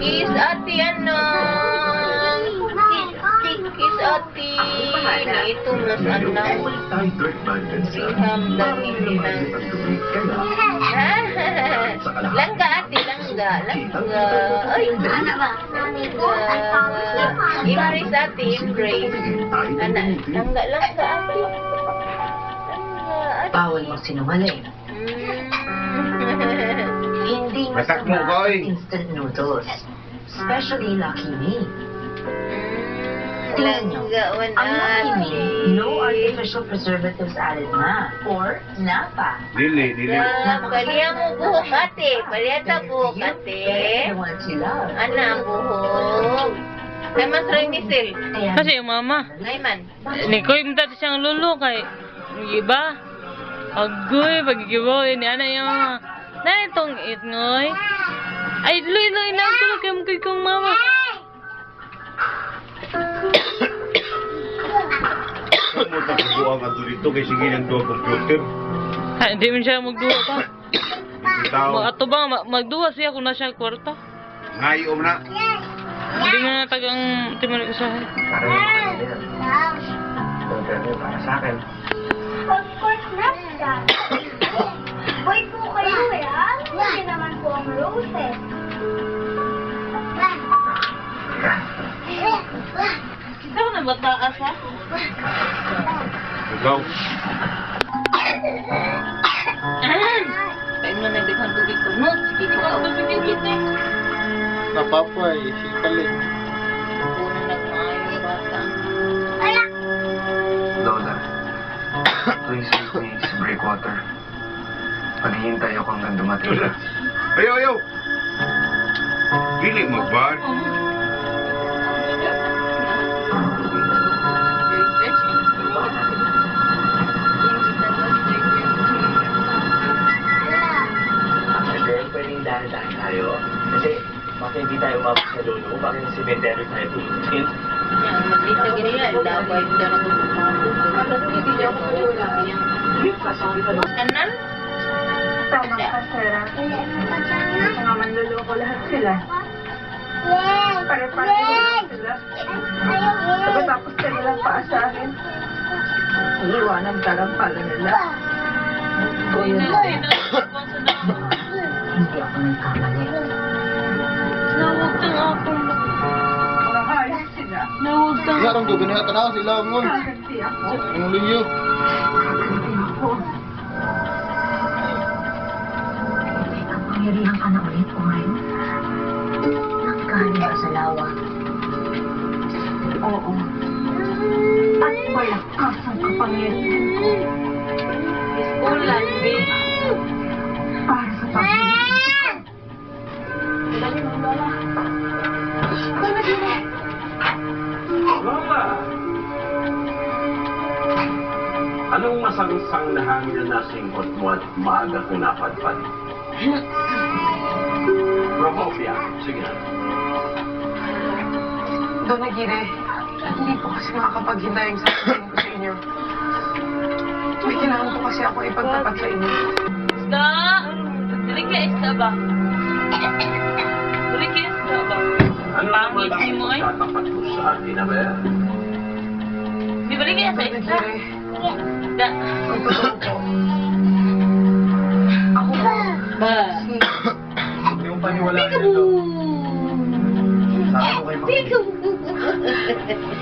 Kiss ati ano. Kiss ati. Ito mas anak. Hamdan hindi lang. Langga ati, langga. Ay, anak ba? Embrace ati, embrace. Anak, langga ati. Bawal magsinungaling. Hindi Masak mo, masama Koy. instant noodles. Especially Lucky Me. Tingnan nyo, ang Lucky Me, no artificial preservatives added na. Or napa. Dili. Paliya mo buhok ate. Paliya ta buhok ate. The ones you love. Ana buhok. Ay mas rin misil. Ayan. Kasi yung mama. Ay man. Ni Koy minta siyang lulo kay iba. Agoy, pagigiboy ni ana yung na itong itngoy. Ay, luy na tulog kay mukay kong mama. Mo ta buang ato dito kay sige ng duwa computer. Ha, hindi man siya magduwa pa. Tao. Ato ba, magduwa siya kung nasa kwarta. Ngayo na. Hindi nga tagang timunin ko sa akin. Para sa akin. Of course not, Dad. Boy po kayo eh, ah. Hindi naman po ang roses. Ito na mataas ha? Ikaw. Kain mo na nagdagang tubig ko mo. Sige ka ako bibigit eh. Napapay, sikalit. Puno na kumain bata. Lola, please take me sa breakwater. Paghihintay ako hanggang dumating ka. Ayaw. Dili magbar. Actually, pwedeng dahan-dahan tayo. Kasi bakit hindi tayo umabot sa lolo? Bakit sa cemetery tayo tulutin? Yang maglita gini ya, labay kita na kung hindi ako wala. Kanan? Tama ka, Sarah. Mga manluloko lahat sila. Pare-pare lang sila. Pagkatapos kanilang paa sa akin. Iiwanan ka lang pala nila. Hindi ako nagkamali. Nawag kang ako. Mga hayop sila. Nawag kang Yarang do ganyan tanaw sila mo. Kaganti ako. Ang liyo. Ang pangyarihan ka na ulit, Oren. Nanggaling ka sa lawa. Oo. At malakas ang kapangyarihan ko Ulan, be. para sa pagkakas. Lola! Anong masangsang na hangin na nasinghot mo at maaga kong napadpad? Promopia. Sige na. Don Aguirre, hindi po kasi makakapaghintay ang sasabihin ko sa inyo. May kailangan po kasi ako ipagtapat sa inyo. isda. Dili ka isda ba? Dili ka isda ba? Ano Pangit naman ni mo eh. ang tatapat mo sa akin, Abel? Di ba rin kaya sa Don isda? Aguirre, Da. ang totoo po. Ako po, Ba. si... Yung paniwalaan niyo to. Saan mo kayo makinig?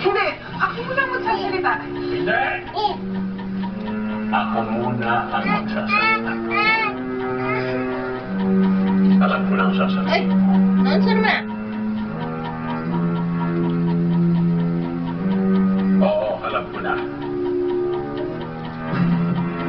Hindi, ako muna magsasalita. Hindi! Ako muna ang magsasalita. Alam ko na ang sasabihin. Ay, noon saan na?